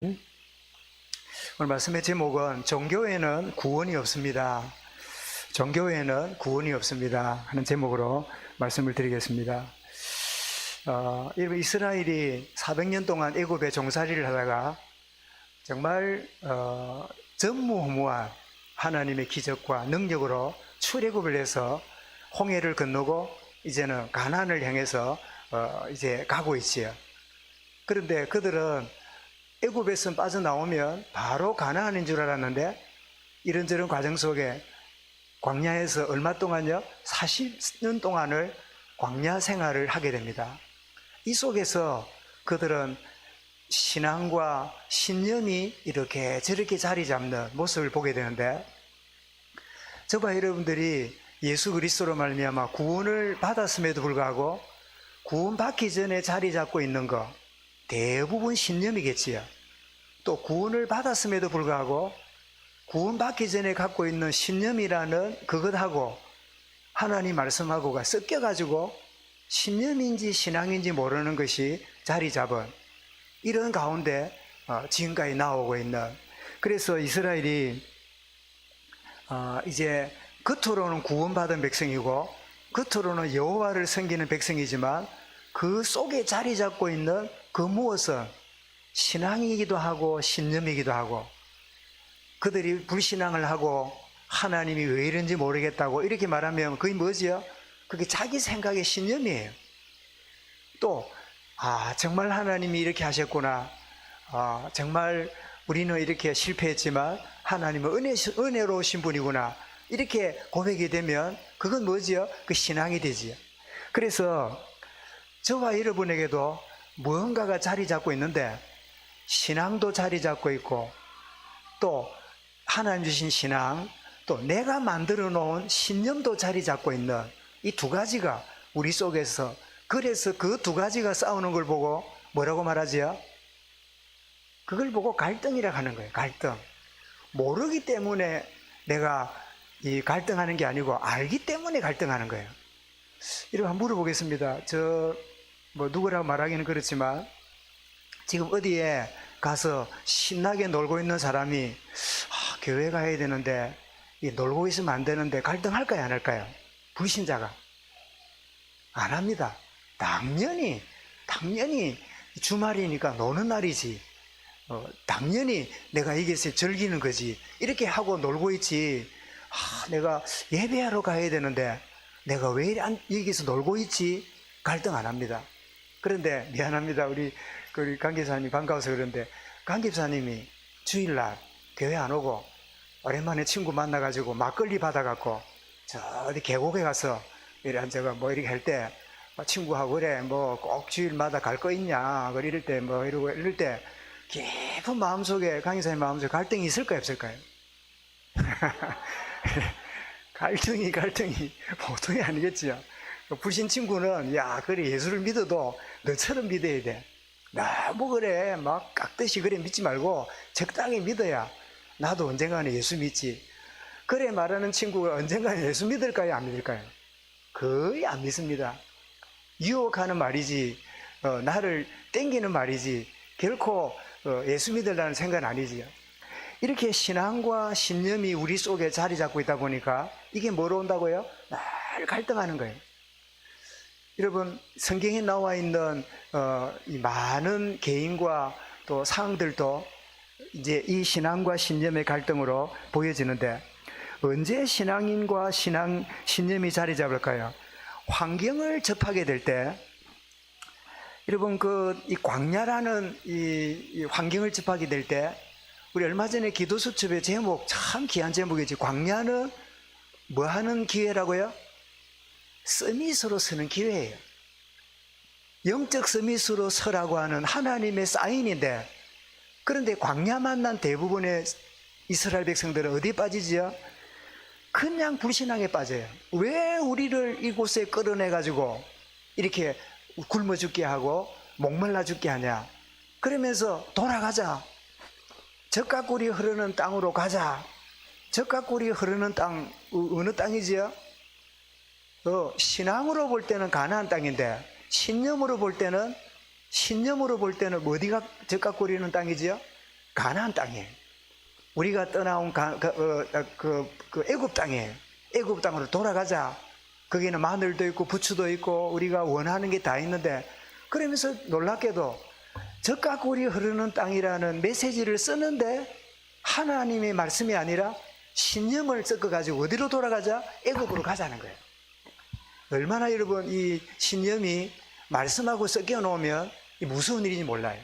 오늘 말씀의 제목은 종교에는 구원이 없습니다. 종교에는 구원이 없습니다 하는 제목으로 말씀을 드리겠습니다. 이스라엘이 400년 동안 애굽에 종살이를 하다가 정말 전무후무한 하나님의 기적과 능력으로 출애굽을 해서 홍해를 건너고 이제는 가나안을 향해서 이제 가고 있지요. 그런데 그들은 애굽에서 빠져나오면 바로 가나안인 줄 알았는데 이런저런 과정 속에 광야에서 얼마 동안요? 40년 동안을 광야 생활을 하게 됩니다. 이 속에서 그들은 신앙과 신념이 이렇게 저렇게 자리 잡는 모습을 보게 되는데, 저와 여러분들이 예수 그리스도로 말미암아 구원을 받았음에도 불구하고 구원받기 전에 자리 잡고 있는 거 대부분 신념이겠지요. 또 구원을 받았음에도 불구하고 구원받기 전에 갖고 있는 신념이라는 그것하고 하나님 말씀하고가 섞여가지고 신념인지 신앙인지 모르는 것이 자리 잡은 이런 가운데 지금까지 나오고 있는, 그래서 이스라엘이 이제 겉으로는 구원받은 백성이고 겉으로는 여호와를 섬기는 백성이지만 그 속에 자리 잡고 있는 그 무엇은 신앙이기도 하고 신념이기도 하고, 그들이 불신앙을 하고 하나님이 왜 이런지 모르겠다고 이렇게 말하면 그게 뭐지요? 그게 자기 생각의 신념이에요. 또 정말 하나님이 이렇게 하셨구나, 정말 우리는 이렇게 실패했지만 하나님은 은혜로우신 분이구나, 이렇게 고백이 되면 그건 뭐지요? 그 신앙이 되지요. 그래서 저와 여러분에게도 무언가가 자리 잡고 있는데, 신앙도 자리 잡고 있고 또 하나님 주신 신앙, 또 내가 만들어 놓은 신념도 자리 잡고 있는 이 두 가지가 우리 속에서, 그래서 그 두 가지가 싸우는 걸 보고 뭐라고 말하지요? 그걸 보고 갈등이라고 하는 거예요. 갈등. 모르기 때문에 내가 이 갈등하는 게 아니고 알기 때문에 갈등하는 거예요. 이렇게 한번 물어보겠습니다. 누구라고 말하기는 그렇지만 지금 어디에 가서 신나게 놀고 있는 사람이 교회 가야 되는데 놀고 있으면 안 되는데 갈등할까요, 안 할까요? 불신자가 안 합니다. 당연히 주말이니까 노는 날이지, 당연히 내가 여기서 즐기는 거지, 이렇게 하고 놀고 있지. 내가 예배하러 가야 되는데 내가 왜 여기서 놀고 있지? 갈등 안 합니다. 그런데 미안합니다, 우리 강 집사님이 반가워서 그런데 강 집사님이 주일날 교회 안 오고 오랜만에 친구 만나가지고 막걸리 받아갖고 저 어디 계곡에 가서 이렇게 앉아가 이렇게 할 때 친구하고 그래 꼭 주일마다 갈 거 있냐 이럴 때 이럴 때 깊은 마음속에 강 집사님 마음속에 갈등이 있을까요, 없을까요? 갈등이 보통이 아니겠지요. 불신 친구는 그래 예수를 믿어도 너처럼 믿어야 돼. 너무 그래 막 깍듯이 그래 믿지 말고 적당히 믿어야 나도 언젠가는 예수 믿지. 그래 말하는 친구가 언젠가는 예수 믿을까요, 안 믿을까요? 거의 안 믿습니다. 유혹하는 말이지 나를 땡기는 말이지 결코 예수 믿으려는 생각은 아니지요. 이렇게 신앙과 신념이 우리 속에 자리 잡고 있다 보니까 이게 뭐로 온다고요? 늘 갈등하는 거예요. 여러분, 성경에 나와 있는 이 많은 개인과 또 상황들도 이제 이 신앙과 신념의 갈등으로 보여지는데, 언제 신앙인과 신념이 자리 잡을까요? 환경을 접하게 될 때, 여러분 이 광야라는 이 환경을 접하게 될 때, 우리 얼마 전에 기도수첩의 제목 참 귀한 제목이지. 광야는 뭐 하는 기회라고요? 서밋으로 서는 기회예요. 영적 서밋으로 서라고 하는 하나님의 사인인데, 그런데 광야 만난 대부분의 이스라엘 백성들은 어디 빠지지요? 그냥 불신앙에 빠져요. 왜 우리를 이곳에 끌어내가지고 이렇게 굶어 죽게 하고 목말라 죽게 하냐? 그러면서 돌아가자. 젖가꿀이 흐르는 땅으로 가자. 젖가꿀이 흐르는 땅, 어느 땅이지요? 신앙으로 볼 때는 가나안 땅인데 신념으로 볼 때는 어디가 젖가꿀이는 땅이지요? 가나안 땅이에요. 우리가 떠나온 애굽 땅이에요. 애굽 땅으로 돌아가자. 거기는 마늘도 있고 부추도 있고 우리가 원하는 게 다 있는데, 그러면서 놀랍게도 적과 꿀이 흐르는 땅이라는 메시지를 쓰는데 하나님의 말씀이 아니라 신념을 섞어가지고 어디로 돌아가자? 애굽으로 가자는 거예요. 얼마나 여러분 이 신념이 말씀하고 섞여 놓으면 무서운 일인지 몰라요.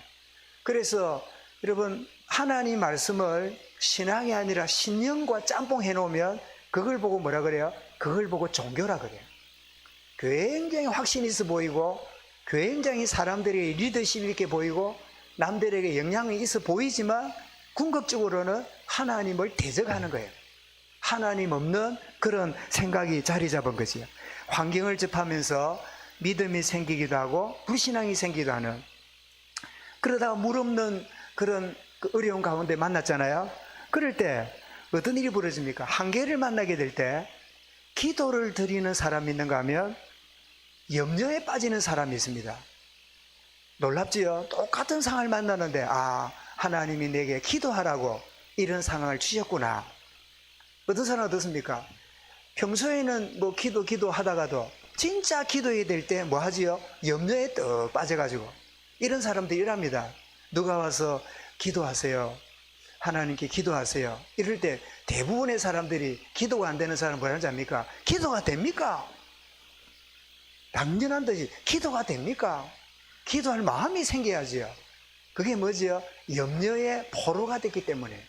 그래서 여러분 하나님 말씀을 신앙이 아니라 신념과 짬뽕 해놓으면 그걸 보고 뭐라 그래요? 그걸 보고 종교라 그래요. 굉장히 확신 있어 보이고 굉장히 사람들에게 리더십 있게 보이고 남들에게 영향이 있어 보이지만 궁극적으로는 하나님을 대적하는 거예요. 하나님 없는 그런 생각이 자리 잡은 거지요. 환경을 접하면서 믿음이 생기기도 하고 불신앙이 생기기도 하는, 그러다가 물 없는 그런 어려운 가운데 만났잖아요. 그럴 때 어떤 일이 벌어집니까? 한계를 만나게 될 때 기도를 드리는 사람이 있는가 하면 염려에 빠지는 사람이 있습니다. 놀랍지요? 똑같은 상황을 만나는데 하나님이 내게 기도하라고 이런 상황을 주셨구나. 어떤 사람은 어떻습니까? 평소에는 뭐 기도하다가도 진짜 기도해야 될 때 뭐 하지요? 염려에 떡 빠져가지고 이런 사람들이 이랍니다. 누가 와서 기도하세요, 하나님께 기도하세요, 이럴 때 대부분의 사람들이 기도가 안 되는 사람은 뭐라는지 압니까? 기도가 됩니까? 당연한 듯이 기도가 됩니까? 기도할 마음이 생겨야지요. 그게 뭐지요? 염려의 포로가 됐기 때문에.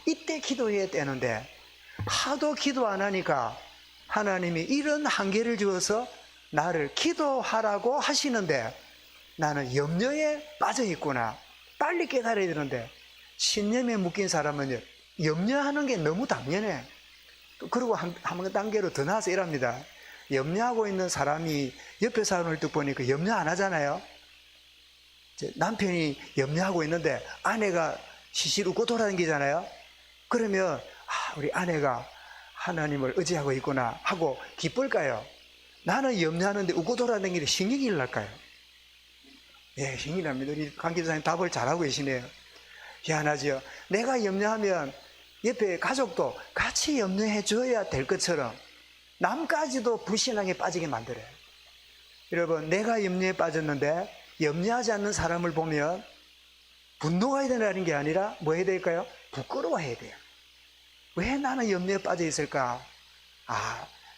이때 기도해야 되는데 하도 기도 안 하니까 하나님이 이런 한계를 주어서 나를 기도하라고 하시는데 나는 염려에 빠져 있구나. 빨리 깨달아야 되는데 신념에 묶인 사람은 염려하는 게 너무 당연해. 그리고 한 단계로 더 나아서 이랍니다. 염려하고 있는 사람이 옆에 사람을 딱 보니까 염려 안 하잖아요. 남편이 염려하고 있는데 아내가 시실 웃고 돌아다니잖아요. 그러면 우리 아내가 하나님을 의지하고 있구나 하고 기쁠까요? 나는 염려하는데 웃고 돌아다니는데 신경이 날까요? 예, 신경이 납니다. 우리 관계자님 답을 잘하고 계시네요. 희한하죠. 내가 염려하면 옆에 가족도 같이 염려해 줘야 될 것처럼 남까지도 불신앙에 빠지게 만들어요. 여러분, 내가 염려에 빠졌는데 염려하지 않는 사람을 보면 분노가 해야 되는 게 아니라 뭐 해야 될까요? 부끄러워해야 돼요. 왜 나는 염려에 빠져 있을까?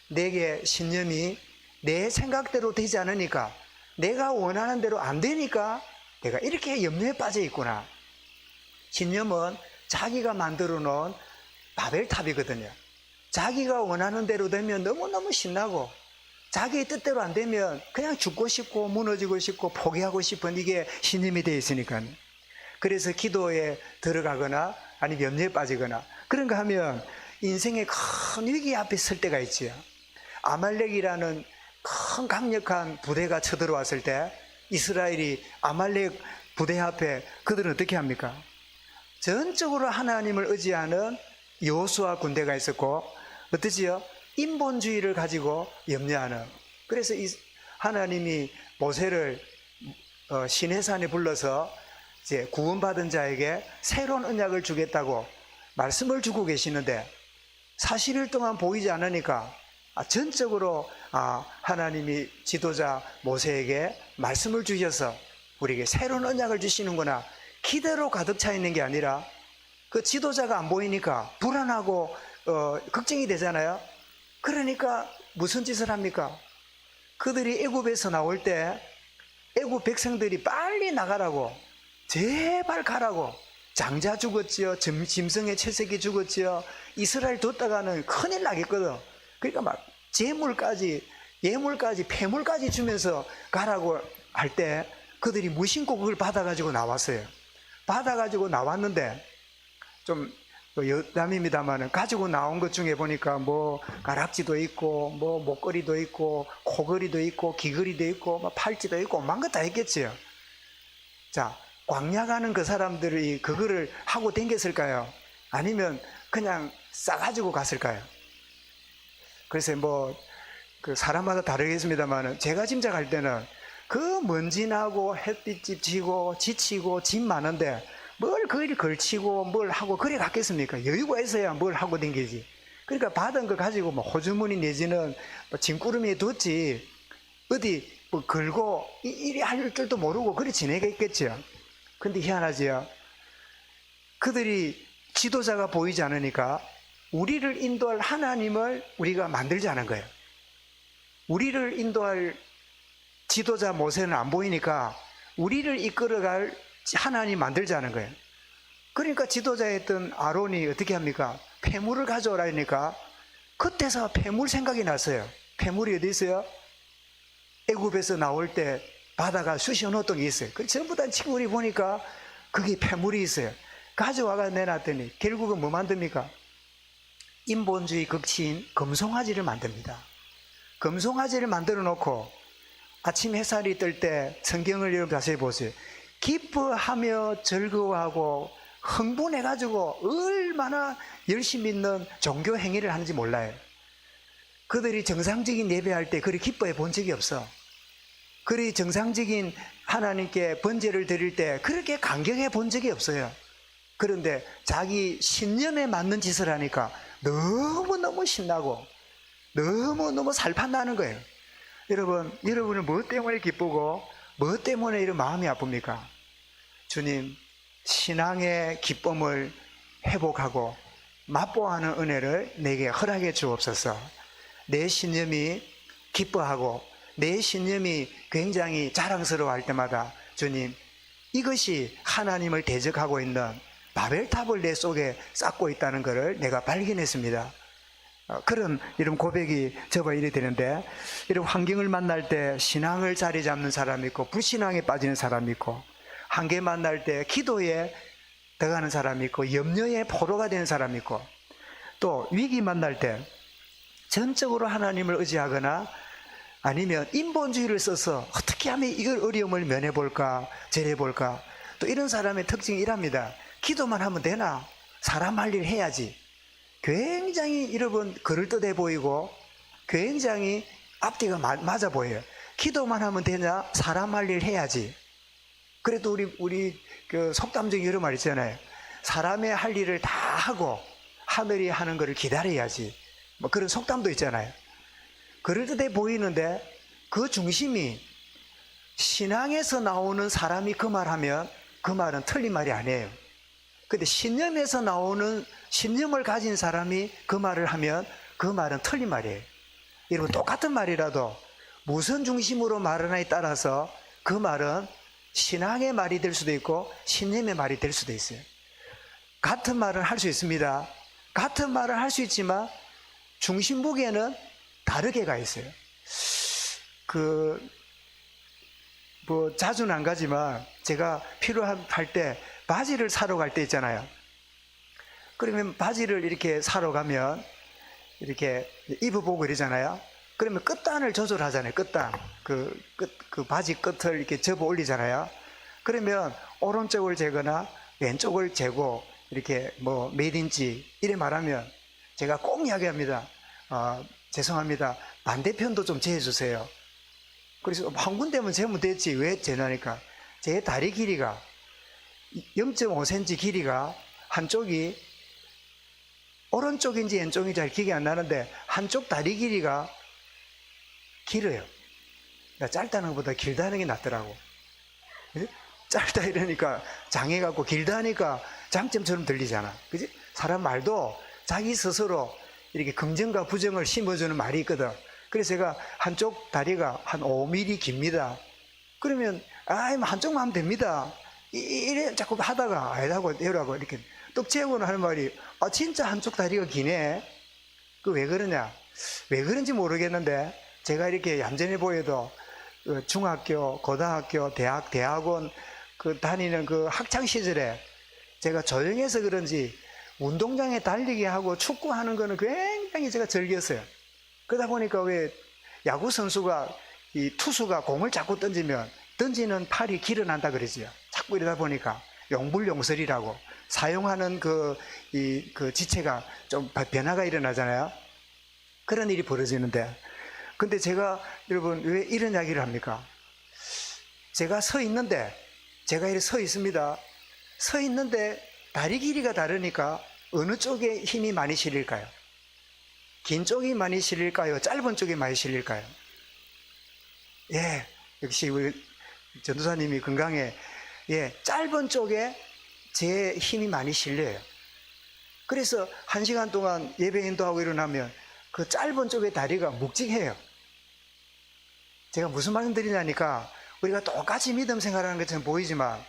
내게 신념이 내 생각대로 되지 않으니까, 내가 원하는 대로 안 되니까 내가 이렇게 염려에 빠져 있구나. 신념은 자기가 만들어 놓은 바벨탑이거든요. 자기가 원하는 대로 되면 너무너무 신나고, 자기의 뜻대로 안 되면 그냥 죽고 싶고 무너지고 싶고 포기하고 싶은 이게 신념이 되어 있으니까요. 그래서 기도에 들어가거나 아니면 염려에 빠지거나 그런가 하면 인생의 큰 위기 앞에 설 때가 있지요. 아말렉이라는 큰 강력한 부대가 쳐들어왔을 때 이스라엘이 아말렉 부대 앞에 그들은 어떻게 합니까? 전적으로 하나님을 의지하는 여호수아 군대가 있었고, 어떠지요? 인본주의를 가지고 염려하는. 그래서 하나님이 모세를 시내산에 불러서 이제 구원받은 자에게 새로운 언약을 주겠다고 말씀을 주고 계시는데 40일 동안 보이지 않으니까 전적으로 하나님이 지도자 모세에게 말씀을 주셔서 우리에게 새로운 언약을 주시는구나, 기대로 가득 차 있는 게 아니라 그 지도자가 안 보이니까 불안하고 걱정이 되잖아요. 그러니까 무슨 짓을 합니까? 그들이 애굽에서 나올 때 애굽 백성들이 빨리 나가라고, 제발 가라고, 장자 죽었지요, 짐승의 채색이 죽었지요, 이스라엘 뒀다가는 큰일 나겠거든. 그러니까 막 재물까지, 예물까지, 폐물까지 주면서 가라고 할 때 그들이 무심코 그걸 받아가지고 나왔어요. 받아가지고 나왔는데 좀 여담입니다만 가지고 나온 것 중에 보니까 뭐 가락지도 있고 뭐 목걸이도 있고 코걸이도 있고 귀걸이도 있고 뭐 팔찌도 있고 온갖 것 다 있겠지요. 자, 광야 가는 그 사람들이 그거를 하고 댕겼을까요? 아니면 그냥 싸가지고 갔을까요? 그래서 뭐 그 사람마다 다르겠습니다만 제가 짐작할 때는 그 먼지 나고 햇빛 지고 지치고 짐 많은데 뭘 그리 걸치고 뭘 하고 그래 갔겠습니까? 여유가 있어야 뭘 하고 댕기지. 그러니까 받은 거 가지고 뭐 호주머니 내지는 뭐 짐구름이에 뒀지 어디 뭐 걸고 이리 할 줄도 모르고 그리 지내겠겠죠. 근데 희한하지요. 그들이 지도자가 보이지 않으니까 우리를 인도할 하나님을 우리가 만들지 않은 거예요. 우리를 인도할 지도자 모세는 안 보이니까 우리를 이끌어갈 하나님 만들지 않은 거예요. 그러니까 지도자였던 아론이 어떻게 합니까? 폐물을 가져오라 하니까 그때서 폐물 생각이 났어요. 폐물이 어디 있어요? 애굽에서 나올 때 바다가 쑤셔 넣었던 게 있어요. 그 전부 다 친구들이 보니까 거기 폐물이 있어요. 가져와가 내놨더니 결국은 뭐 만듭니까? 인본주의 극치인 금송아지를 만듭니다. 금송아지를 만들어 놓고 아침 햇살이 뜰 때 성경을 여러분 자세히 보세요. 기뻐하며 즐거워하고 흥분해가지고 얼마나 열심히 있는 종교 행위를 하는지 몰라요. 그들이 정상적인 예배할 때 그리 기뻐해 본 적이 없어. 그리 정상적인 하나님께 번제를 드릴 때 그렇게 감격해 본 적이 없어요. 그런데 자기 신념에 맞는 짓을 하니까 너무너무 신나고 너무너무 살판나는 거예요. 여러분은 뭐 때문에 기쁘고 뭐 때문에 이런 마음이 아픕니까? 주님, 신앙의 기쁨을 회복하고 맛보아하는 은혜를 내게 허락해 주옵소서. 내 신념이 기뻐하고 내 신념이 굉장히 자랑스러워할 때마다 주님, 이것이 하나님을 대적하고 있는 바벨탑을 내 속에 쌓고 있다는 것을 내가 발견했습니다. 그런 이런 고백이 저와 이래 되는데, 이런 환경을 만날 때 신앙을 자리 잡는 사람이 있고 불신앙에 빠지는 사람이 있고, 한계 만날 때 기도에 들어가는 사람이 있고 염려의 포로가 되는 사람이 있고, 또 위기 만날 때 전적으로 하나님을 의지하거나 아니면 인본주의를 써서 어떻게 하면 이걸 어려움을 면해볼까 절해볼까, 또 이런 사람의 특징이 이랍니다. 기도만 하면 되나? 사람 할 일 해야지. 굉장히 여러분 그럴듯해 보이고 굉장히 앞뒤가 맞아 보여요. 기도만 하면 되냐? 사람 할 일 해야지. 그래도 우리 그 속담중에 이런 말 있잖아요. 사람의 할 일을 다 하고 하늘이 하는 것을 기다려야지. 뭐 그런 속담도 있잖아요. 그럴듯해 보이는데 그 중심이 신앙에서 나오는 사람이 그 말하면 그 말은 틀린 말이 아니에요. 근데 신념에서 나오는 신념을 가진 사람이 그 말을 하면 그 말은 틀린 말이에요. 여러분, 똑같은 말이라도 무슨 중심으로 말하느냐에 따라서 그 말은 신앙의 말이 될 수도 있고 신념의 말이 될 수도 있어요. 같은 말을 할 수 있습니다. 같은 말을 할 수 있지만 중심북에는 다르게 가 있어요. 뭐 자주는 안 가지만 제가 필요할 때 바지를 사러 갈 때 있잖아요. 그러면 바지를 이렇게 사러 가면 이렇게 입어보고 이러잖아요. 그러면 끝단을 조절하잖아요. 끝단. 그 바지 끝을 이렇게 접어 올리잖아요. 그러면 오른쪽을 재거나 왼쪽을 재고 이렇게 뭐 몇인치 이래 말하면 제가 꼭 이야기합니다. 죄송합니다. 반대편도 좀 재주세요. 그래서 한 군데면 재면 됐지 왜 재냐니까 제 다리 길이가 0.5cm 길이가 한쪽이 오른쪽인지 왼쪽인지 잘 기억이 안 나는데 한쪽 다리 길이가 길어요. 짧다는 것보다 길다는 게 낫더라고. 짧다 이러니까 장애갖고 길다 하니까 장점처럼 들리잖아. 그지? 사람 말도 자기 스스로 이렇게 긍정과 부정을 심어주는 말이 있거든. 그래서 제가 한쪽 다리가 한 5mm 깁니다. 그러면 한쪽만 하면 됩니다. 이래 자꾸 하다가 아니라고 이러고 이렇게 떡 재고는 하는 말이 진짜 한쪽 다리가 기네. 그 왜 그러냐? 왜 그런지 모르겠는데 제가 이렇게 얌전해 보여도 중학교, 고등학교, 대학원 다니는 그 학창 시절에 제가 조용해서 그런지 운동장에 달리기 하고 축구하는 거는 굉장히 제가 즐겼어요. 그러다 보니까 왜 야구 선수가 이 투수가 공을 자꾸 던지는 팔이 길어난다 그러지요. 자꾸 이러다 보니까 용불용설이라고 사용하는 그 지체가 좀 변화가 일어나잖아요. 그런 일이 벌어지는데, 근데 제가 여러분 왜 이런 이야기를 합니까? 제가 서 있는데 제가 이렇게 서 있습니다. 서 있는데 다리 길이가 다르니까 어느 쪽에 힘이 많이 실릴까요? 긴 쪽이 많이 실릴까요? 짧은 쪽이 많이 실릴까요? 예, 역시 우리 전도사님이 건강해. 예, 짧은 쪽에 제 힘이 많이 실려요. 그래서 1시간 동안 예배 인도하고 일어나면 그 짧은 쪽의 다리가 묵직해요. 제가 무슨 말씀 드리냐니까 우리가 똑같이 믿음 생활하는 것처럼 보이지만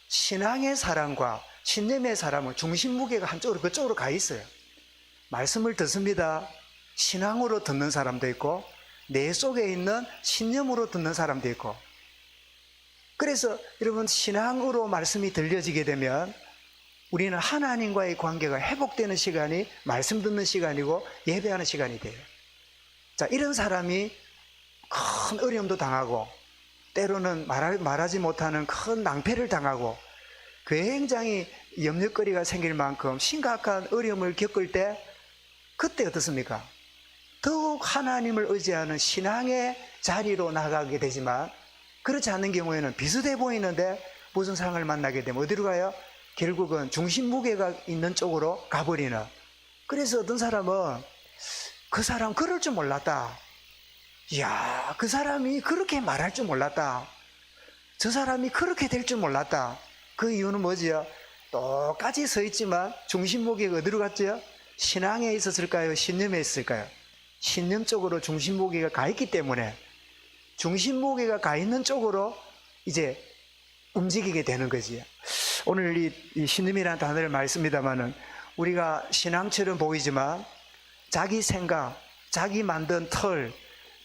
신앙의 사람과 신념의 사람은 중심 무게가 한쪽으로 그쪽으로 가 있어요. 말씀을 듣습니다. 신앙으로 듣는 사람도 있고 내 속에 있는 신념으로 듣는 사람도 있고, 그래서 여러분 신앙으로 말씀이 들려지게 되면 우리는 하나님과의 관계가 회복되는 시간이 말씀 듣는 시간이고 예배하는 시간이 돼요. 자, 이런 사람이 큰 어려움도 당하고 때로는 말하지 못하는 큰 낭패를 당하고 굉장히 염려거리가 생길 만큼 심각한 어려움을 겪을 때 그때 어떻습니까? 더욱 하나님을 의지하는 신앙의 자리로 나가게 되지만 그렇지 않은 경우에는 비슷해 보이는데 무슨 상황을 만나게 되면 어디로 가요? 결국은 중심 무게가 있는 쪽으로 가버리는. 그래서 어떤 사람은 그 사람 그럴 줄 몰랐다. 이야, 그 사람이 그렇게 말할 줄 몰랐다. 저 사람이 그렇게 될 줄 몰랐다. 그 이유는 뭐지요? 똑같이 서 있지만 중심 무게가 어디로 갔죠? 신앙에 있었을까요? 신념에 있을까요? 신념 쪽으로 중심 무게가 가 있기 때문에 중심 무게가 가 있는 쪽으로 이제 움직이게 되는 거지. 오늘 이 신념이라는 단어를 많이 씁니다만은 우리가 신앙처럼 보이지만 자기 생각, 자기 만든 틀,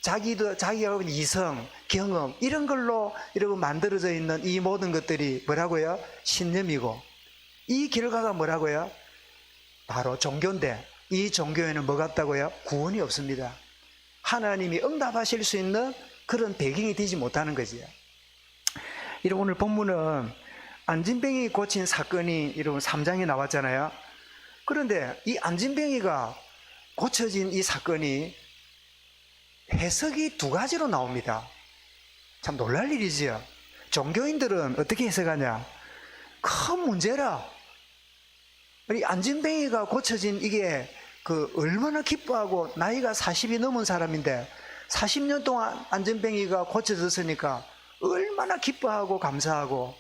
자기가 이성, 경험 이런 걸로 이렇게 만들어져 있는 이 모든 것들이 뭐라고요? 신념이고, 이 결과가 뭐라고요? 바로 종교인데 이 종교에는 뭐가 없다고요? 구원이 없습니다. 하나님이 응답하실 수 있는 그런 배경이 되지 못하는 거지요. 이런 오늘 본문은 안진뱅이 고친 사건이 이런 3장에 나왔잖아요. 그런데 이 안진뱅이가 고쳐진 이 사건이 해석이 두 가지로 나옵니다. 참 놀랄 일이지요. 종교인들은 어떻게 해석하냐? 큰 문제라. 이 안진뱅이가 고쳐진 이게 얼마나 기뻐하고 나이가 40이 넘은 사람인데 40년 동안 안진뱅이가 고쳐졌으니까 얼마나 기뻐하고 감사하고,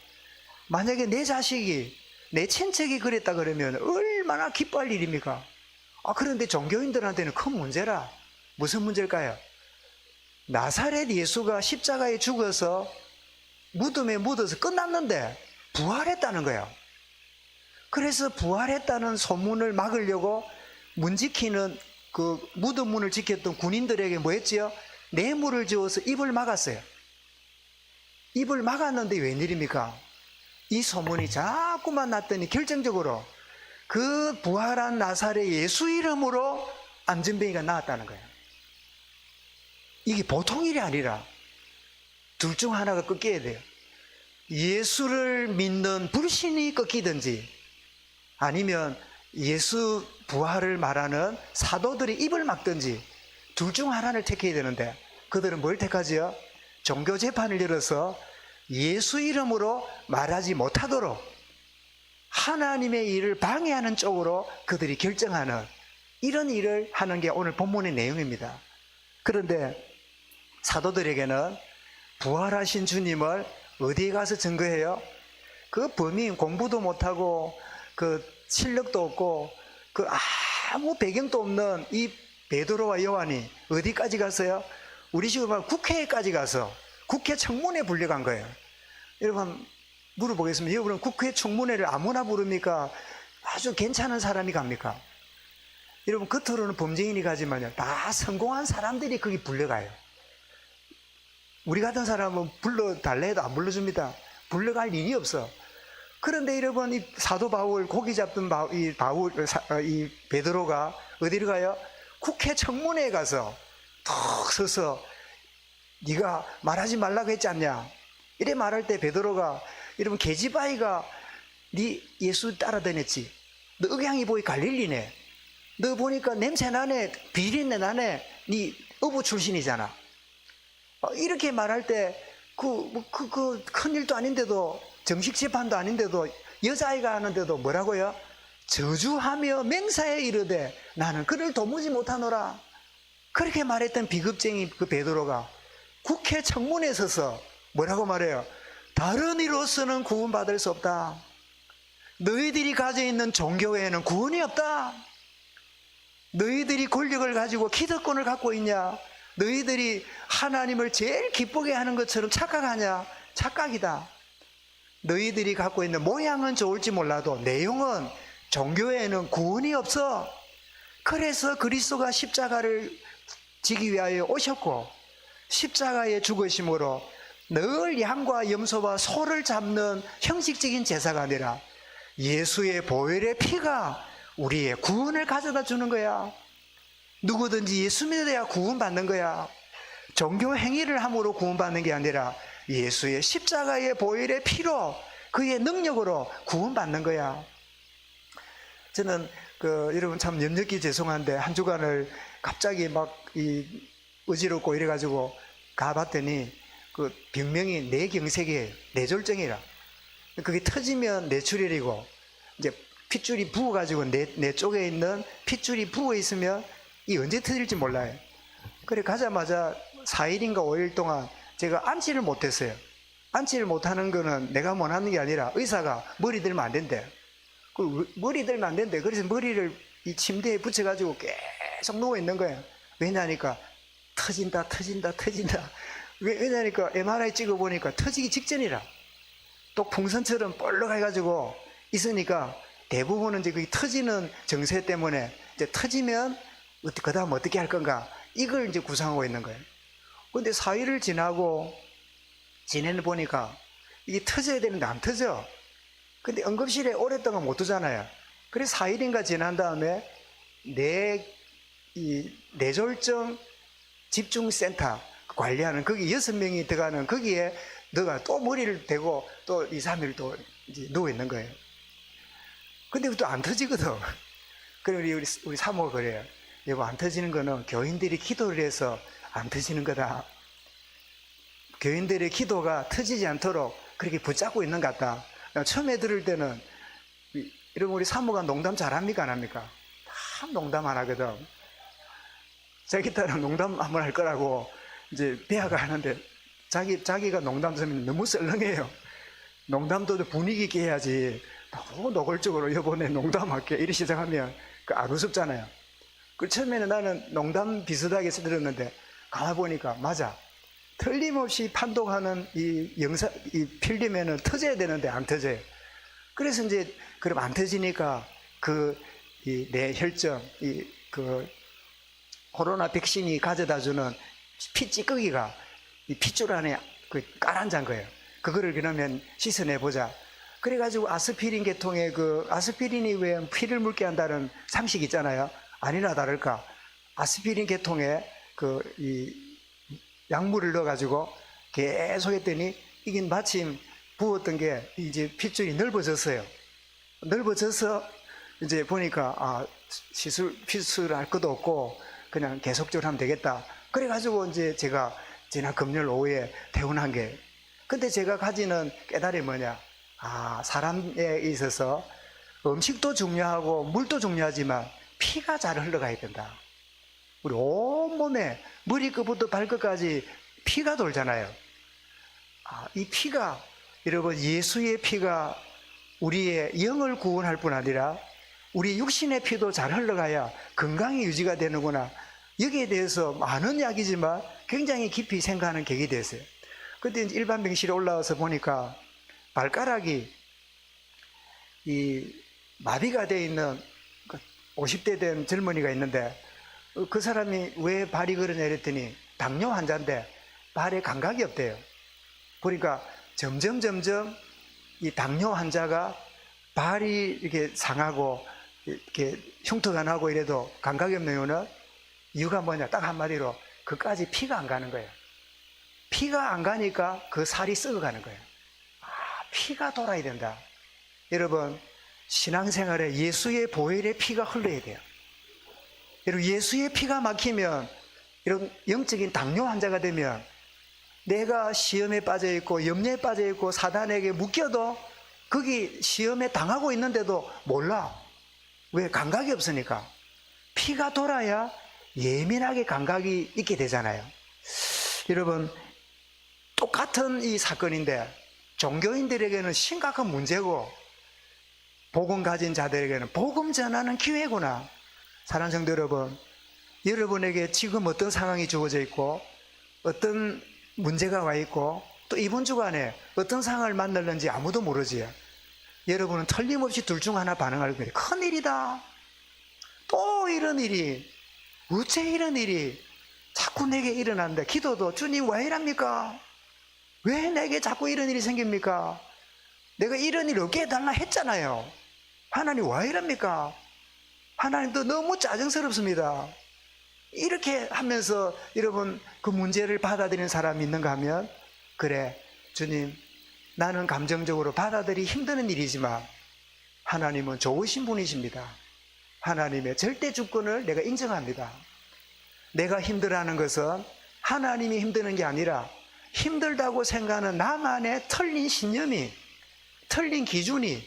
만약에 내 자식이 내 친척이 그랬다 그러면 얼마나 기뻐할 일입니까? 그런데 종교인들한테는 큰 문제라. 무슨 문제일까요? 나사렛 예수가 십자가에 죽어서 무덤에 묻어서 끝났는데 부활했다는 거예요. 그래서 부활했다는 소문을 막으려고 문 지키는 그 무덤 문을 지켰던 군인들에게 뭐 했지요? 뇌물을 지어서 입을 막았어요. 입을 막았는데 웬일입니까? 이 소문이 자꾸만 났더니 결정적으로 그 부활한 나사렛 예수 이름으로 안진뱅이가 나왔다는 거예요. 이게 보통 일이 아니라 둘 중 하나가 꺾여야 돼요. 예수를 믿는 불신이 꺾이든지 아니면 예수 부활을 말하는 사도들이 입을 막든지 둘 중 하나를 택해야 되는데 그들은 뭘 택하지요? 종교 재판을 열어서 예수 이름으로 말하지 못하도록 하나님의 일을 방해하는 쪽으로 그들이 결정하는 이런 일을 하는 게 오늘 본문의 내용입니다. 그런데 사도들에게는 부활하신 주님을 어디에 가서 증거해요? 그 범인 공부도 못하고 그 실력도 없고 그 아무 배경도 없는 이 베드로와 요한이 어디까지 갔어요? 우리 식으로 말하면 국회까지 가서 국회 청문회 불려간 거예요. 여러분 물어보겠습니다. 여러분 국회 청문회를 아무나 부릅니까? 아주 괜찮은 사람이 갑니까? 여러분 겉으로는 범죄인이 가지만요 다 성공한 사람들이 거기 불려가요. 우리 같은 사람은 불러달래 해도 안 불러줍니다. 불러갈 일이 없어. 그런데 여러분 이 사도 바울, 고기 잡던 이 베드로가 어디로 가요? 국회 청문회에 가서 턱 서서 네가 말하지 말라고 했지 않냐? 이래 말할 때 베드로가 여러분 계집아이가 네 예수 따라다녔지. 너 억양이 보이 갈릴리네. 너 보니까 냄새 나네. 비린내 나네. 네 어부 출신이잖아. 이렇게 말할 때 큰 일도 아닌데도 정식 재판도 아닌데도 여자아이가 하는데도 뭐라고요? 저주하며 맹사에 이르되 나는 그를 도무지 못하노라. 그렇게 말했던 비급쟁이 그 베드로가 국회 청문회에 서서 뭐라고 말해요? 다른 이로서는 구원받을 수 없다. 너희들이 가지고 있는 종교 외에는 구원이 없다. 너희들이 권력을 가지고 기득권을 갖고 있냐? 너희들이 하나님을 제일 기쁘게 하는 것처럼 착각하냐? 착각이다. 너희들이 갖고 있는 모양은 좋을지 몰라도 내용은 종교에는 구원이 없어. 그래서 그리스도가 십자가를 지기 위하여 오셨고 십자가에 죽으심으로 늘 양과 염소와 소를 잡는 형식적인 제사가 아니라 예수의 보혈의 피가 우리의 구원을 가져다 주는 거야. 누구든지 예수 믿어야 구원받는 거야. 종교 행위를 함으로 구원받는 게 아니라 예수의 십자가의 보혈의 피로 그의 능력으로 구원받는 거야. 저는 여러분 참 염려기 죄송한데 한 주간을 갑자기 막 어지럽고 이래가지고 가봤더니 그 병명이 뇌경색이에요. 뇌졸중이라. 그게 터지면 뇌출혈이고 이제 핏줄이 부어가지고 뇌 쪽에 있는 핏줄이 부어 있으면 이 언제 터질지 몰라요. 그래 가자마자 4일인가 5일 동안 제가 앉지를 못했어요. 앉지를 못하는 거는 내가 원하는 게 아니라 의사가 머리 들면 안 된대. 머리 들면 안 된대. 그래서 머리를 이 침대에 붙여가지고 계속 누워 있는 거예요. 왜냐니까 터진다. 왜냐니까 MRI 찍어보니까 터지기 직전이라. 또 풍선처럼 볼록해가지고 있으니까 대부분은 이제 그게 터지는 증세 때문에 이제 터지면 그 다음 어떻게 할 건가 이걸 이제 구상하고 있는 거예요. 근데 4일을 지나고 보니까 이게 터져야 되는데 안 터져. 근데 응급실에 오랫동안 못 두잖아요. 그래서 4일인가 지난 다음에 뇌졸중 집중센터 관리하는 거기 6명이 들어가는 거기에 너가 또 머리를 대고 또 2, 3일 또 이제 누워 있는 거예요. 근데 또 안 터지거든. 그래 우리 사모가 그래요. 여보 안 터지는 거는 교인들이 기도를 해서 안 터지는 거다. 교인들의 기도가 터지지 않도록 그렇게 붙잡고 있는 것 같다. 처음에 들을 때는 여러분 우리 사모가 농담 잘합니까 안 합니까? 참 농담 안 하거든. 자기 딸은 농담 한번 할 거라고 이제 배아가 하는데 자기가 농담 들으면 너무 썰렁해요. 농담도 분위기 있게 해야지 너무 노골적으로 여보 내 농담할게 이렇게 시작하면 안 우습잖아요. 그 처음에는 나는 농담 비슷하게 들었는데 가만 보니까 맞아. 틀림없이 판독하는 이 필름에는 터져야 되는데 안 터져요. 그래서 이제 그럼 안 터지니까 내 혈전 코로나 백신이 가져다주는 피 찌꺼기가 이 핏줄 안에 깔아앉은 거예요. 그거를 그러면 씻어내보자. 그래가지고 아스피린 계통의 아스피린이 왜 피를 묽게 한다는 상식이 있잖아요. 아니나 다를까. 아스피린 계통에 이 약물을 넣어가지고 계속 했더니 이게 마침 부었던 게 이제 핏줄이 넓어졌어요. 넓어져서 이제 보니까 피수를 할 것도 없고 그냥 계속적으로 하면 되겠다. 그래가지고 이제 제가 지난 금요일 오후에 퇴원한 게. 근데 제가 가지는 깨달음이 뭐냐. 사람에 있어서 음식도 중요하고 물도 중요하지만 피가 잘 흘러가야 된다. 우리 온몸에 머리끝부터 발끝까지 피가 돌잖아요. 이 피가 여러분 예수의 피가 우리의 영을 구원할 뿐 아니라 우리 육신의 피도 잘 흘러가야 건강이 유지가 되는구나. 여기에 대해서 많은 이야기지만 굉장히 깊이 생각하는 계기가 됐어요. 그때 일반 병실에 올라와서 보니까 발가락이 마비가 되어 있는 50대 된 젊은이가 있는데 그 사람이 왜 발이 그러냐 이랬더니 당뇨 환자인데 발에 감각이 없대요. 그러니까 점점 이 당뇨 환자가 발이 이렇게 상하고 이렇게 흉터가 나고 이래도 감각이 없는 이유가 뭐냐? 딱 한마디로 그까지 피가 안 가는 거예요. 피가 안 가니까 그 살이 썩어가는 거예요. 피가 돌아야 된다. 여러분 신앙생활에 예수의 보혈의 피가 흘러야 돼요. 여러분 예수의 피가 막히면 이런 영적인 당뇨 환자가 되면 내가 시험에 빠져 있고 염려에 빠져 있고 사단에게 묶여도 거기 시험에 당하고 있는데도 몰라. 왜? 감각이 없으니까. 피가 돌아야 예민하게 감각이 있게 되잖아요. 여러분, 똑같은 이 사건인데 종교인들에게는 심각한 문제고 복음 가진 자들에게는 복음 전하는 기회구나. 사랑하는 성도 여러분, 여러분에게 지금 어떤 상황이 주어져 있고 어떤 문제가 와 있고 또 이번 주간에 어떤 상황을 만날는지 아무도 모르지. 여러분은 틀림없이 둘 중 하나 반응할 거예요. 큰일이다. 또 이런 일이, 어째 이런 일이 자꾸 내게 일어난다. 기도도 주님 왜 이랍니까? 왜 내게 자꾸 이런 일이 생깁니까? 내가 이런 일 없게 해달라 했잖아요. 하나님 왜 이랍니까? 하나님도 너무 짜증스럽습니다. 이렇게 하면서 여러분 그 문제를 받아들이는 사람이 있는가 하면, 그래 주님, 나는 감정적으로 받아들이기 힘든 일이지만 하나님은 좋으신 분이십니다. 하나님의 절대 주권을 내가 인정합니다. 내가 힘들어하는 것은 하나님이 힘드는 게 아니라 힘들다고 생각하는 나만의 틀린 신념이, 틀린 기준이,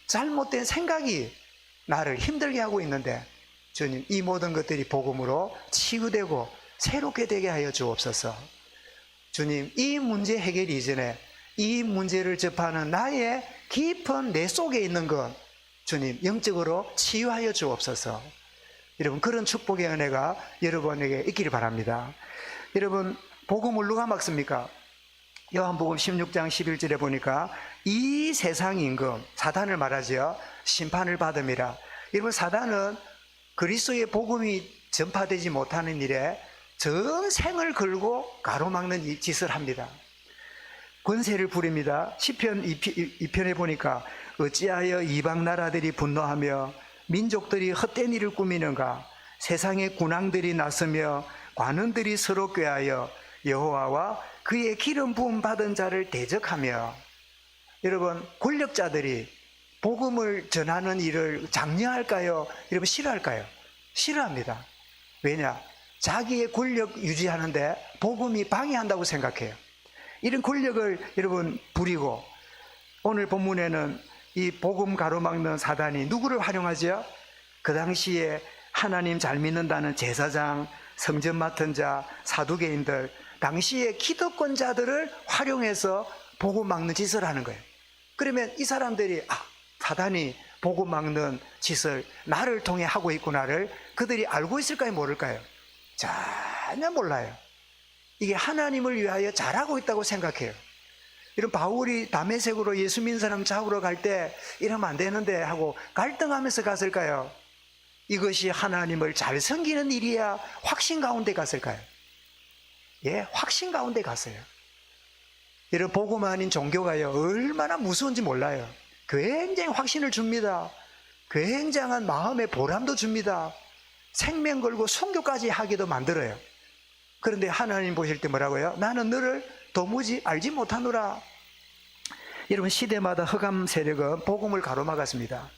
잘못된 생각이 나를 힘들게 하고 있는데, 주님 이 모든 것들이 복음으로 치유되고 새롭게 되게 하여 주옵소서. 주님, 이 문제 해결이 이전에 이 문제를 접하는 나의 깊은 내 속에 있는 것, 주님 영적으로 치유하여 주옵소서. 여러분, 그런 축복의 은혜가 여러분에게 있기를 바랍니다. 여러분, 복음을 누가 막습니까? 요한복음 16장 11절에 보니까 이 세상 임금, 사단을 말하죠. 심판을 받음이라. 여러분, 사단은 그리스도의 복음이 전파되지 못하는 일에 전생을 걸고 가로막는 이 짓을 합니다. 권세를 부립니다. 시편 2편에 보니까 어찌하여 이방 나라들이 분노하며 민족들이 헛된 일을 꾸미는가? 세상의 군왕들이 나서며 관원들이 서로 꾀하여 여호와와 그의 기름 부음 받은 자를 대적하며. 여러분, 권력자들이 복음을 전하는 일을 장려할까요? 여러분, 싫어할까요? 싫어합니다. 왜냐? 자기의 권력 유지하는데 복음이 방해한다고 생각해요. 이런 권력을 여러분 부리고, 오늘 본문에는 이 복음 가로막는 사단이 누구를 활용하죠? 그 당시에 하나님 잘 믿는다는 제사장, 성전 맡은 자, 사두개인들, 당시에 기득권자들을 활용해서 복음 막는 짓을 하는 거예요. 그러면 이 사람들이 사단이 복음 막는 짓을 나를 통해 하고 있구나를 그들이 알고 있을까요? 모를까요? 전혀 몰라요. 이게 하나님을 위하여 잘하고 있다고 생각해요. 이런 바울이 다메섹으로 예수 믿는 사람 잡으러 갈 때 이러면 안 되는데 하고 갈등하면서 갔을까요? 이것이 하나님을 잘 섬기는 일이야 확신 가운데 갔을까요? 예, 확신 가운데 갔어요. 이런 복음 아닌 종교가요 얼마나 무서운지 몰라요. 굉장히 확신을 줍니다. 굉장한 마음의 보람도 줍니다. 생명 걸고 순교까지 하기도 만들어요. 그런데 하나님 보실 때 뭐라고요? 나는 너를 도무지 알지 못하노라. 여러분, 시대마다 흑암 세력은 복음을 가로막았습니다.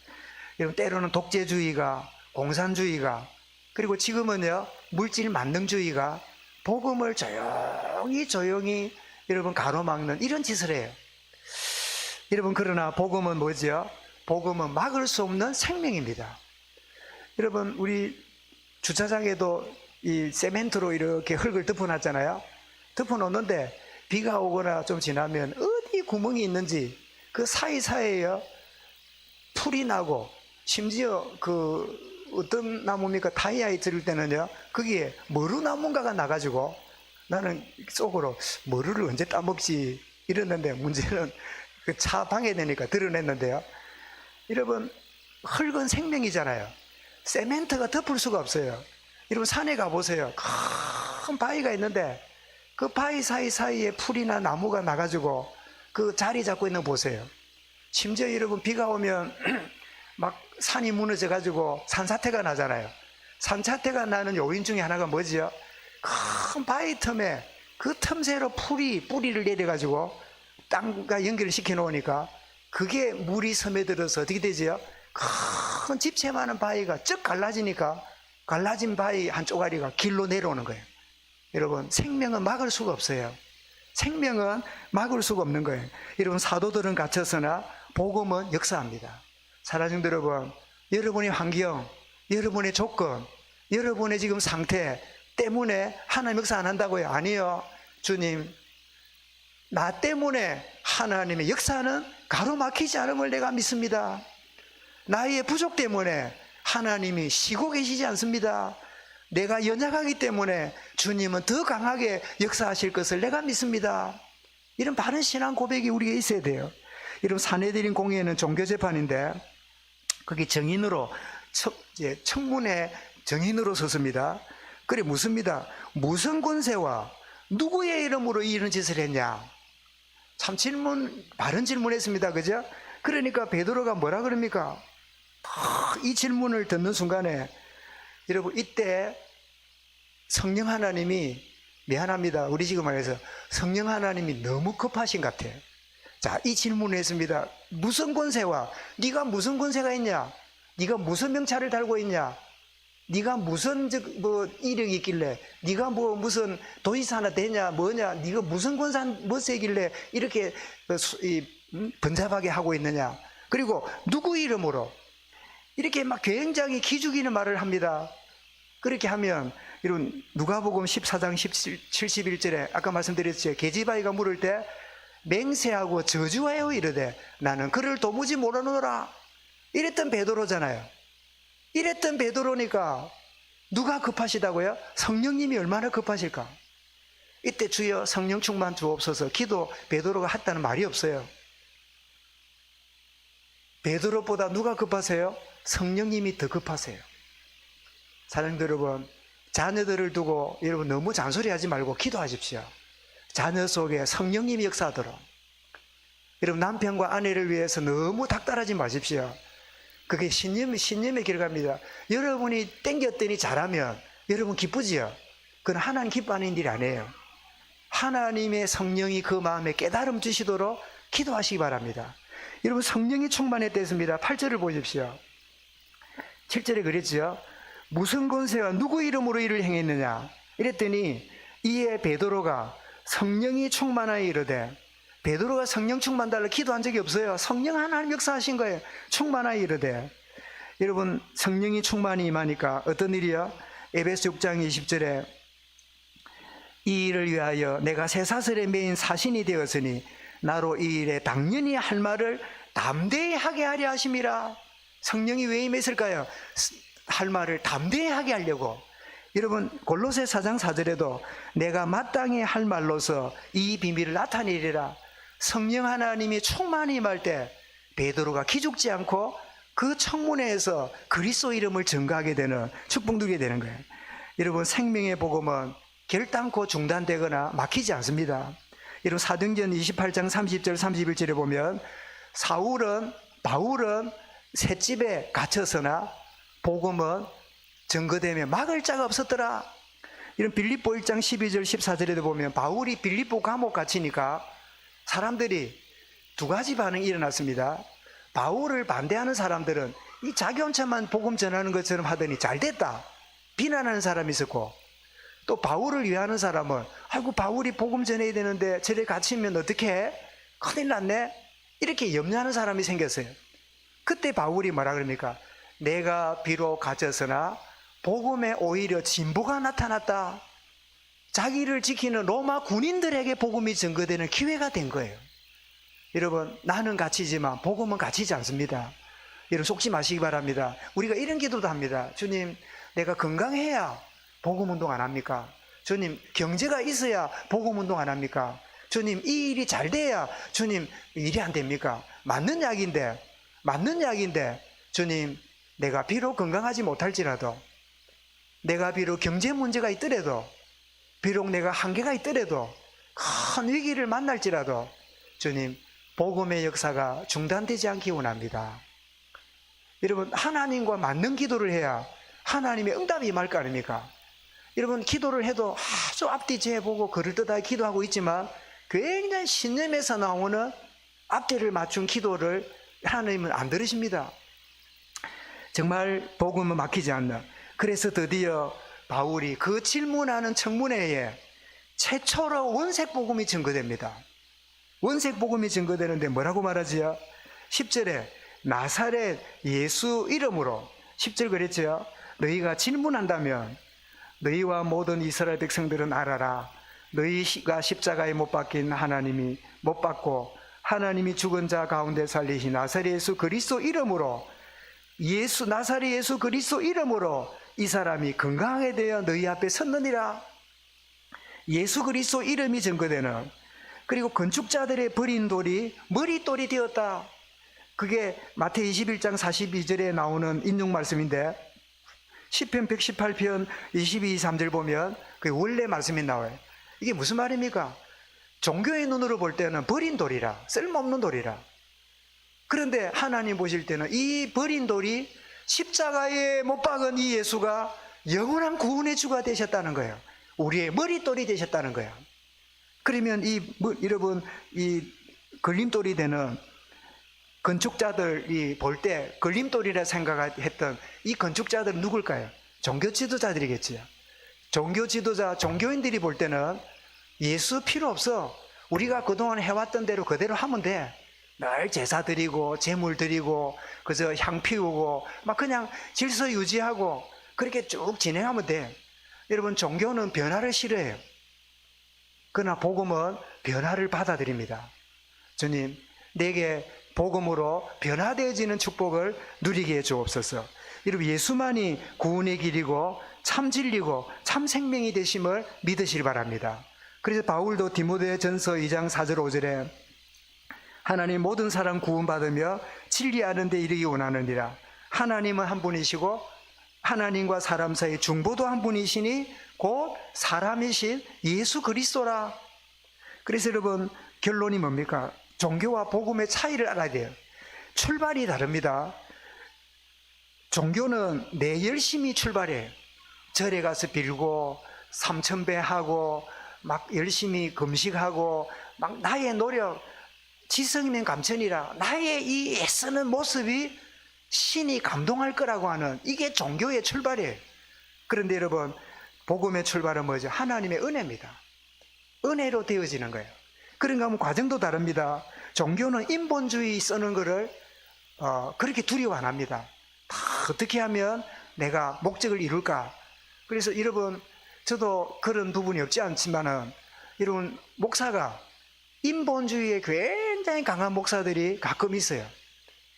여러분, 때로는 독재주의가, 공산주의가, 그리고 지금은요 물질 만능주의가 복음을 조용히 여러분 가로막는 이런 짓을 해요. 여러분, 그러나 복음은 뭐죠? 복음은 막을 수 없는 생명입니다. 여러분, 우리 주차장에도 이 세멘트로 이렇게 흙을 덮어놨잖아요. 덮어놓는데 비가 오거나 좀 지나면 어디 구멍이 있는지 그 사이사이에 풀이 나고, 심지어 그 어떤 나무입니까? 타이아에 들을 때는요 거기에 머루나무인가가 나가지고 나는 속으로 머루를 언제 따먹지 이랬는데, 문제는 그 차 방해되니까 드러냈는데요. 여러분, 흙은 생명이잖아요. 세멘트가 덮을 수가 없어요. 여러분, 산에 가보세요. 큰 바위가 있는데 그 바위 사이사이에 풀이나 나무가 나가지고 그 자리 잡고 있는 거 보세요. 심지어 여러분, 비가 오면 막 산이 무너져가지고 산사태가 나잖아요. 산사태가 나는 요인 중에 하나가 뭐지요? 큰 바위 틈에 그 틈새로 뿌리를 내려가지고 땅과 연결을 시켜 놓으니까 그게 물이 스며들어서 어떻게 되지요? 큰 집채 많은 바위가 쭉 갈라지니까 갈라진 바위 한 쪼가리가 길로 내려오는 거예요. 여러분, 생명은 막을 수가 없어요. 생명은 막을 수가 없는 거예요. 여러분, 사도들은 갇혔으나 복음은 역사합니다. 사랑하는 성도 여러분, 여러분의 환경, 여러분의 조건, 여러분의 지금 상태 때문에 하나님 역사 안 한다고요? 아니요. 주님, 나 때문에 하나님의 역사는 가로막히지 않음을 내가 믿습니다. 나의 부족 때문에 하나님이 쉬고 계시지 않습니다. 내가 연약하기 때문에 주님은 더 강하게 역사하실 것을 내가 믿습니다. 이런 바른 신앙 고백이 우리에게 있어야 돼요. 이런 사내들인 공예는 종교재판인데 거기 정인으로 청문회 정인으로 섰습니다. 그래 묻습니다. 무슨 권세와 누구의 이름으로 이런 짓을 했냐? 참 바른 질문했습니다. 그죠? 그러니까 베드로가 뭐라 그럽니까? 이 질문을 듣는 순간에 여러분, 이때 성령 하나님이, 미안합니다, 우리 지금 말해서 성령 하나님이 너무 급하신 것 같아요. 자, 이 질문을 했습니다. 무슨 권세와, 네가 무슨 권세가 있냐? 네가 무슨 명찰을 달고 있냐? 네가 무슨 이력이 있길래, 네가 무슨 도지사 하나 되냐, 뭐냐, 네가 무슨 권세 뭐세길래 이렇게 번잡하게 하고 있느냐? 그리고 누구 이름으로 이렇게 막 굉장히 기죽이는 말을 합니다. 그렇게 하면 이런 누가복음 14장 71절에 아까 말씀드렸죠. 계집아이가 물을 때 맹세하고 저주하여 이르되 나는 그를 도무지 모르노라. 이랬던 베드로잖아요. 이랬던 베드로니까 누가 급하시다고요? 성령님이 얼마나 급하실까? 이때 주여 성령 충만 주옵소서 기도 베드로가 했다는 말이 없어요. 베드로보다 누가 급하세요? 성령님이 더 급하세요. 사랑하는 여러분, 자녀들을 두고 여러분 너무 잔소리하지 말고 기도하십시오. 자녀 속에 성령님이 역사하도록. 여러분 남편과 아내를 위해서 너무 닥달하지 마십시오. 그게 신념의 길갑니다. 여러분이 땡겼더니 잘하면 여러분 기쁘지요? 그건 하나님 기뻐하는 일이 아니에요. 하나님의 성령이 그 마음에 깨달음 주시도록 기도하시기 바랍니다. 여러분 성령이 충만했댔습니다. 8절을 보십시오. 7절에 그랬죠. 무슨 권세와 누구 이름으로 이를 행했느냐? 이랬더니 이에 베드로가 성령이 충만하여 이르되, 베드로가 성령 충만 달라 기도한 적이 없어요. 성령 하나님 역사하신 거예요. 충만하여 이르되. 여러분 성령이 충만히 임하니까 어떤 일이요? 에베소 6장 20절에 이 일을 위하여 내가 쇠사슬에 매인 사신이 되었으니 나로 이 일에 당연히 할 말을 담대히 하게 하려 하심이라. 성령이 왜 임했을까요? 할 말을 담대히 하게 하려고. 여러분 골로새 4장 4절에도 내가 마땅히 할 말로서 이 비밀을 나타내리라. 성령 하나님이 충만히 임할 때 베드로가 기죽지 않고 그 청문회에서 그리스도 이름을 증거하게 되는, 축복 누리게 되는 거예요. 여러분 생명의 복음은 결단코 중단되거나 막히지 않습니다. 여러분 사도행전 28장 30절 31절에 보면 바울은 셋집에 갇혀서나 복음은 증거되며 막을 자가 없었더라. 이런 빌립보 1장 12절 14절에도 보면 바울이 빌립보 감옥 갇히니까 사람들이 두 가지 반응이 일어났습니다. 바울을 반대하는 사람들은 이 자기 혼자만 복음 전하는 것처럼 하더니 잘 됐다 비난하는 사람이 있었고, 또 바울을 위하는 사람은 아이고 바울이 복음 전해야 되는데 저래 갇히면 어떡해? 큰일 났네? 이렇게 염려하는 사람이 생겼어요. 그때 바울이 뭐라 그럽니까? 내가 비록 갇혔으나 복음에 오히려 진보가 나타났다. 자기를 지키는 로마 군인들에게 복음이 증거되는 기회가 된 거예요. 여러분 나는 갇히지만 복음은 갇히지 않습니다. 여러분 속지 마시기 바랍니다. 우리가 이런 기도도 합니다. 주님 내가 건강해야 복음운동 안 합니까? 주님 경제가 있어야 복음운동 안 합니까? 주님 이 일이 잘 돼야 주님 일이 안 됩니까? 맞는 약인데 주님 내가 비록 건강하지 못할지라도, 내가 비록 경제 문제가 있더라도, 비록 내가 한계가 있더라도, 큰 위기를 만날지라도 주님 복음의 역사가 중단되지 않기 원합니다. 여러분 하나님과 맞는 기도를 해야 하나님의 응답이 임할 거 아닙니까? 여러분 기도를 해도 아주 앞뒤 재보고 그럴듯하게 기도하고 있지만 굉장히 신념에서 나오는 앞뒤를 맞춘 기도를 하나님은 안 들으십니다. 정말 복음은 막히지 않는. 그래서 드디어 바울이 그 질문하는 청문회에 최초로 원색 복음이 증거됩니다. 원색 복음이 증거되는데 뭐라고 말하지요? 10절에 나사렛 예수 이름으로 10절 그랬죠. 너희가 질문한다면 너희와 모든 이스라엘 백성들은 알아라. 너희가 십자가에 못 박힌 하나님이 못 박고 하나님이 죽은 자 가운데 살리신 나사렛 예수 그리스도 이름으로 나사렛 예수 그리스도 이름으로 이 사람이 건강하게 되어 너희 앞에 섰느니라. 예수 그리스도 이름이 증거되는, 그리고 건축자들의 버린 돌이 머릿돌이 되었다. 그게 마태복음 21장 42절에 나오는 인용 말씀인데 시편 118편 22, 3절 보면 그 원래 말씀이 나와요. 이게 무슨 말입니까? 종교의 눈으로 볼 때는 버린 돌이라, 쓸모없는 돌이라. 그런데 하나님 보실 때는 이 버린 돌이 십자가에 못 박은 이 예수가 영원한 구원의 주가 되셨다는 거예요. 우리의 머릿돌이 되셨다는 거예요. 그러면 여러분, 이 걸림돌이 되는 건축자들이 볼 때 걸림돌이라 생각했던 이 건축자들은 누굴까요? 종교 지도자들이겠지요. 종교 지도자, 종교인들이 볼 때는 예수 필요 없어. 우리가 그동안 해왔던 대로 그대로 하면 돼. 늘 제사 드리고 제물 드리고 그저 향 피우고 막 그냥 질서 유지하고 그렇게 쭉 진행하면 돼. 여러분, 종교는 변화를 싫어해요. 그러나 복음은 변화를 받아들입니다. 주님, 내게 복음으로 변화되어지는 축복을 누리게 해 주옵소서. 여러분, 예수만이 구원의 길이고 참 진리고 참 생명이 되심을 믿으시기 바랍니다. 그래서 바울도 디모데전서 2장 4절 5절에 하나님 모든 사람 구원받으며 진리하는 데 이르기 원하느니라. 하나님은 한 분이시고 하나님과 사람 사이 중보도 한 분이시니 곧 사람이신 예수 그리스도라. 그래서 여러분, 결론이 뭡니까? 종교와 복음의 차이를 알아야 돼요. 출발이 다릅니다. 종교는 내 열심히 출발해요. 절에 가서 빌고 삼천배하고 막 열심히 금식하고 막 나의 노력, 지성이면 감천이라 나의 이 애쓰는 모습이 신이 감동할 거라고 하는, 이게 종교의 출발이에요. 그런데 여러분, 복음의 출발은 뭐죠? 하나님의 은혜입니다. 은혜로 되어지는 거예요. 그런가 하면 과정도 다릅니다. 종교는 인본주의 쓰는 거를 그렇게 두려워 안 합니다. 다 어떻게 하면 내가 목적을 이룰까? 그래서 여러분, 저도 그런 부분이 없지 않지만은 여러분, 목사가 인본주의에 굉장히 강한 목사들이 가끔 있어요.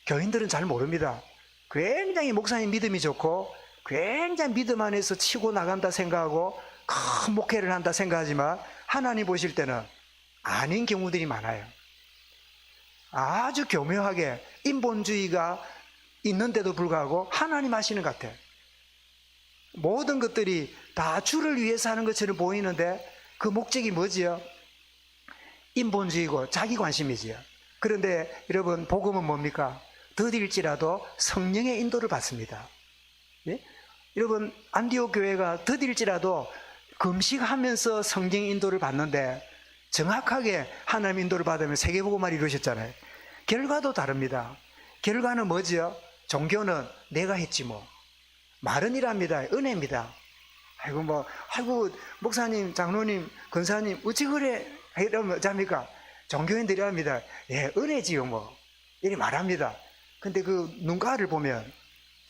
교인들은 잘 모릅니다. 굉장히 목사님 믿음이 좋고 굉장히 믿음 안에서 치고 나간다 생각하고 큰 목회를 한다 생각하지만 하나님 보실 때는 아닌 경우들이 많아요. 아주 교묘하게 인본주의가 있는데도 불구하고 하나님 하시는 것 같아요. 모든 것들이 다 주를 위해서 하는 것처럼 보이는데 그 목적이 뭐지요? 인본주의고 자기 관심이지요. 그런데 여러분, 복음은 뭡니까? 더딜지라도 성령의 인도를 받습니다. 예? 여러분, 안디옥 교회가 더딜지라도 금식하면서 성령 인도를 받는데 정확하게 하나님 인도를 받으면 세계복음화를 이루셨잖아요. 결과도 다릅니다. 결과는 뭐지요? 종교는 내가 했지 뭐. 말은 이랍니다. 은혜입니다. 아이고 목사님, 장로님, 권사님 어찌 그래 이러면 잡니까? 종교인들이 합니다. 예, 은혜지요 뭐 이렇게 말합니다. 근데 그 눈가를 보면,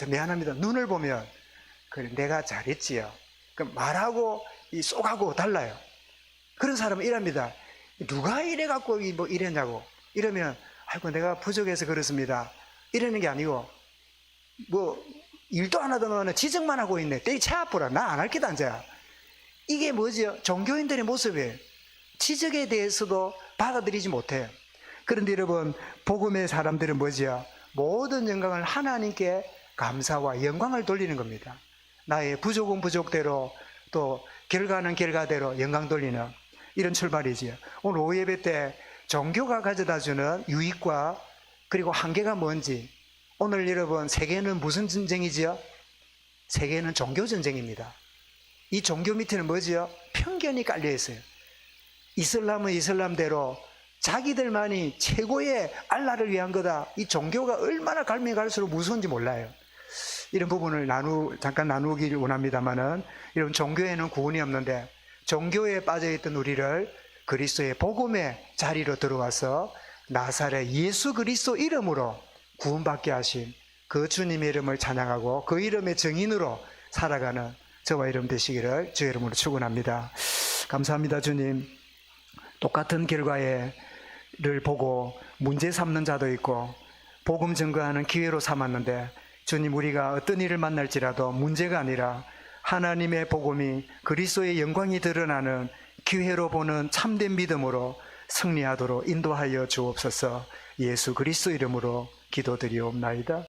미안합니다, 눈을 보면 그래, 내가 잘했지요. 그 말하고 이 속하고 달라요. 그런 사람은 이랍니다. 누가 이래갖고 뭐 이랬냐고. 이러면 아이고 내가 부족해서 그렇습니다. 이러는 게 아니고 뭐 일도 안 하더만 지적만 하고 있네. 내 차 아프라. 나 안 할 기도 앉아. 이게 뭐죠? 종교인들의 모습이에요. 지적에 대해서도 받아들이지 못해요. 그런데 여러분, 복음의 사람들은 뭐죠? 모든 영광을 하나님께 감사와 영광을 돌리는 겁니다. 나의 부족은 부족대로 또 결과는 결과대로 영광 돌리는 이런 출발이지요. 오늘 오후 예배 때 종교가 가져다주는 유익과 그리고 한계가 뭔지, 오늘 여러분, 세계는 무슨 전쟁이지요? 세계는 종교 전쟁입니다. 이 종교 밑에는 뭐지요? 편견이 깔려 있어요. 이슬람은 이슬람대로 자기들만이 최고의 알라를 위한 거다. 이 종교가 얼마나 갈면 갈수록 무서운지 몰라요. 이런 부분을 잠깐 나누기를 원합니다만은, 이런 종교에는 구원이 없는데 종교에 빠져있던 우리를 그리스도의 복음의 자리로 들어와서 나사렛 예수 그리스도 이름으로 구원받게 하신 그 주님의 이름을 찬양하고 그 이름의 증인으로 살아가는 저와 여러분 되시기를 주의 이름으로 축원합니다. 감사합니다. 주님. 똑같은 결과를 보고 문제 삼는 자도 있고 복음 증거하는 기회로 삼았는데, 주님, 우리가 어떤 일을 만날지라도 문제가 아니라 하나님의 복음이 그리스도의 영광이 드러나는 기회로 보는 참된 믿음으로 승리하도록 인도하여 주옵소서. 예수 그리스도 이름으로 기도드리옵나이다.